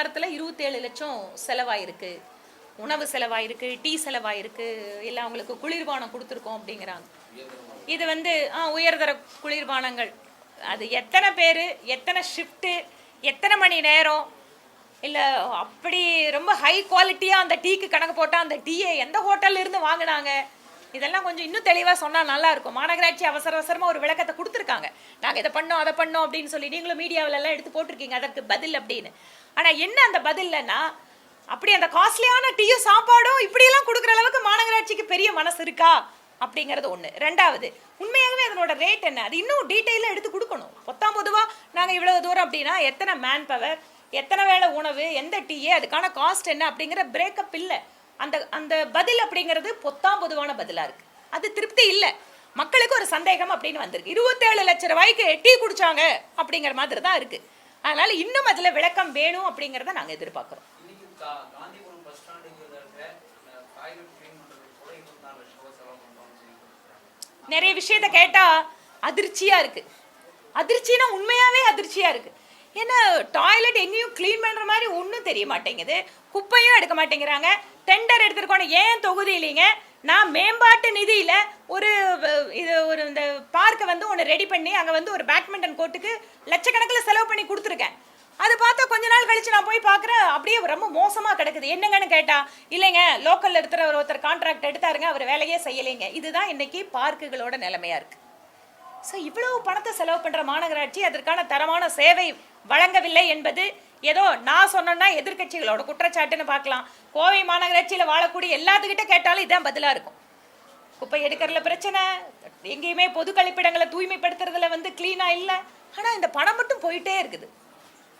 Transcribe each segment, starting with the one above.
வாரத்தில் 27 லட்சம் செலவாயிருக்கு, உணவு செலவாயிருக்கு, டீ செலவாயிருக்கு, இல்லை அவங்களுக்கு குளிர்பானம் கொடுத்துருக்கோம் அப்படிங்கிறாங்க. இது வந்து உயர்தர குளிர்பானங்கள், அது எத்தனை பேர், எத்தனை ஷிஃப்ட்டு, எத்தனை மணி நேரம், இல்லை அப்படி ரொம்ப ஹை குவாலிட்டியாக அந்த டீக்கு கணக்கு போட்டால் அந்த டீயை எந்த ஹோட்டல்ல இருந்து வாங்கினாங்க, இதெல்லாம் கொஞ்சம் இன்னும் தெளிவாக சொன்னால் நல்லாயிருக்கும். மாநகராட்சி அவசரமாக ஒரு விளக்கத்தை கொடுத்துருக்காங்க, நாங்கள் இதை பண்ணோம் அதை பண்ணோம் அப்படின்னு சொல்லி. நீங்களும் மீடியாவிலலாம் எடுத்து போட்டிருக்கீங்க அதற்கு பதில் அப்படின்னு. ஆனால் என்ன அந்த பதில்லன்னா, அப்படி அந்த காஸ்ட்லியான டீயும் சாப்பாடும் இப்படியெல்லாம் கொடுக்குற அளவுக்கு மாநகராட்சிக்கு பெரிய மனசு இருக்கா அப்படிங்கிறது ஒன்று. ரெண்டாவது, உண்மையாகவே அதனோட ரேட் என்ன, அது இன்னும் டீட்டெயிலாக எடுத்து கொடுக்கணும். பொதுவாக நாங்கள் இவ்வளோ தூரம் அப்படின்னா எத்தனை மேன் பவர், எத்தனை வேளை உணவு, எந்த டீயே, அதுக்கான காஸ்ட் என்ன அப்படிங்கிற பிரேக்கப் இல்லை. அந்த அந்த பதில் அப்படிங்கிறது பொதுவான பதிலாக இருக்குது. அது திருப்தி இல்லை, மக்களுக்கு ஒரு சந்தேகம் அப்படின்னு வந்திருக்கு. 27 லட்சம் ரூபாய்க்கு டீ குடிச்சாங்க அப்படிங்கிற மாதிரி தான் இருக்குது. அதனால இன்னும் அதில் விளக்கம் வேணும் அப்படிங்கிறத நாங்கள் எதிர்பார்க்குறோம். நிறைய விஷயத்த கேட்டால் அதிர்ச்சியாக இருக்குது. அதிர்ச்சினா உண்மையாகவே அதிர்ச்சியாக இருக்குது. ஏன்னா டாய்லெட் எங்கேயும் க்ளீன் பண்ணுற மாதிரி ஒன்றும் தெரிய மாட்டேங்குது, குப்பையும் எடுக்க மாட்டேங்கிறாங்க. டெண்டர் எடுத்துருக்கோன்னு ஏன் தொகுதியிலிங்க நான் மேம்பாட்டு நிதியில் ஒரு இந்த பார்க்கை வந்து ஒன்று ரெடி பண்ணி அங்கே வந்து ஒரு பேட்மிண்டன் கோர்ட்டுக்கு லட்சக்கணக்கில் செலவு பண்ணி கொடுத்துருக்கேன். அது பார்த்தா கொஞ்ச நாள் கழிச்சு நான் போய் பார்க்குறேன், அப்படியே ரொம்ப மோசமாக கிடக்குது. என்னங்கன்னு கேட்டால், இல்லைங்க லோக்கலில் இருக்கிற ஒருத்தர் கான்ட்ராக்ட் எடுத்தாருங்க, அவர் வேலையே செய்யலைங்க. இதுதான் இன்னைக்கு பார்க்குகளோட நிலைமையாக இருக்குது. ஸோ இவ்வளவு பணத்தை செலவு பண்ணுற மாநகராட்சி அதற்கான தரமான சேவை வழங்கவில்லை என்பது ஏதோ நான் சொன்னேன்னா எதிர்கட்சிகளோட குற்றச்சாட்டுன்னு பார்க்கலாம். கோவை மாநகராட்சியில் வாழக்கூடிய எல்லாத்துக்கிட்ட கேட்டாலும் இதான் பதிலாக இருக்கும். குப்பை எடுக்கிறதுல பிரச்சனை, எங்கேயுமே பொது கழிப்பிடங்களை தூய்மைப்படுத்துறதுல வந்து க்ளீனாக இல்லை. ஆனால் இந்த பணம் மட்டும் போயிட்டே இருக்குது.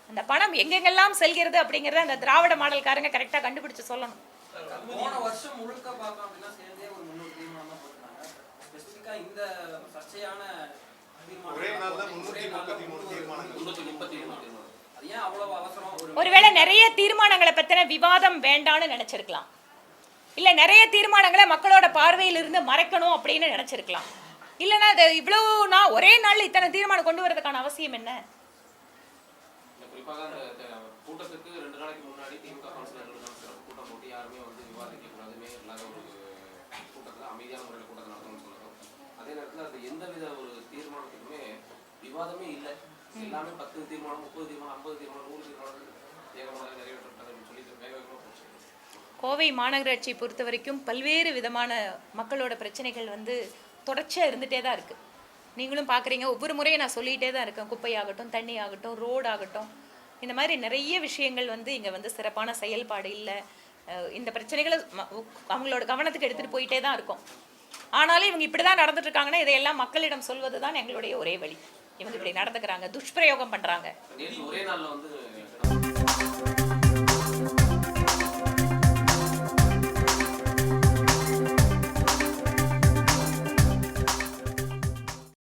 அந்த பணம் எங்கெங்கெல்லாம் செல்கிறது அப்படிங்கிறத அந்த திராவிட மாடல்காரங்க கரெக்டாக கண்டுபிடிச்சு சொல்லணும். போன வருஷம் முழுக்க பார்க்கலாம் அப்படின்னா சேர்ந்தே ஒரு 300 தீர்மானம் தான் போட்டாங்க. ஸ்பெசிஃபிக்கா இந்த சர்ச்சையான ஒருவேளை நிறைய தீர்மானங்களை பத்தின விவாதம் வேண்டான்னு நினைச்சிருக்கலாம், இல்ல நிறைய தீர்மானங்களை மக்களோட பார்வையில் இருந்து மறைக்கணும் அப்படின்னு நினைச்சிருக்கலாம். இல்லைன்னா இவ்வளவு நான் ஒரே நாள் இத்தனை தீர்மானம் கொண்டு வரதுக்கான அவசியம் என்ன? கூட்டத்துக்கு 2 நாளைக்கு முன்னாடி திமுக கூட்டம் போட்டு யாருமே வந்து விவாதிக்க கூடாதுமே இல்லாத ஒரு கூட்டத்தில் அமைதியான முறையில் கூட்டத்தை நடத்தணும்னு சொல்லணும். அதே நேரத்தில் அது எந்தவித ஒரு தீர்மானத்துக்குமே விவாதமே இல்லை. எல்லாமே 10 தீர்மானம், 30 தீர்மானம், 50 தீர்மானம், 100 தீர்மானம் ஏகமாக நிறைவேற்றப்பட்டது சொல்லி வேக வேகமாக போச்சு. கோவை மாநகராட்சியை பொறுத்த வரைக்கும் பல்வேறு விதமான மக்களோட பிரச்சனைகள் வந்து தொடர்ச்சியாக இருந்துகிட்டே தான் இருக்குது. நீங்களும் பார்க்குறீங்க, ஒவ்வொரு முறையும் நான் சொல்லிகிட்டே தான் இருக்கேன். குப்பையாகட்டும், தண்ணி ஆகட்டும், ரோடு ஆகட்டும், இந்த மாதிரி நிறைய விஷயங்கள் வந்து இங்கே வந்து சிறப்பான செயல்பாடு இல்லை. இந்த பிரச்சனைகளை அவங்களோட கவனத்துக்கு எடுத்துகிட்டு போயிட்டே தான் இருக்கும். ஆனாலும் இவங்க இப்படி தான் நடந்துட்டு இருக்காங்கன்னா இதையெல்லாம் மக்களிடம் சொல்வது தான் எங்களுடைய ஒரே வழி. இவங்க இப்படி நடந்துக்கிறாங்க, துஷ்பிரயோகம் பண்ணுறாங்க. ஒரே நாளில் வந்து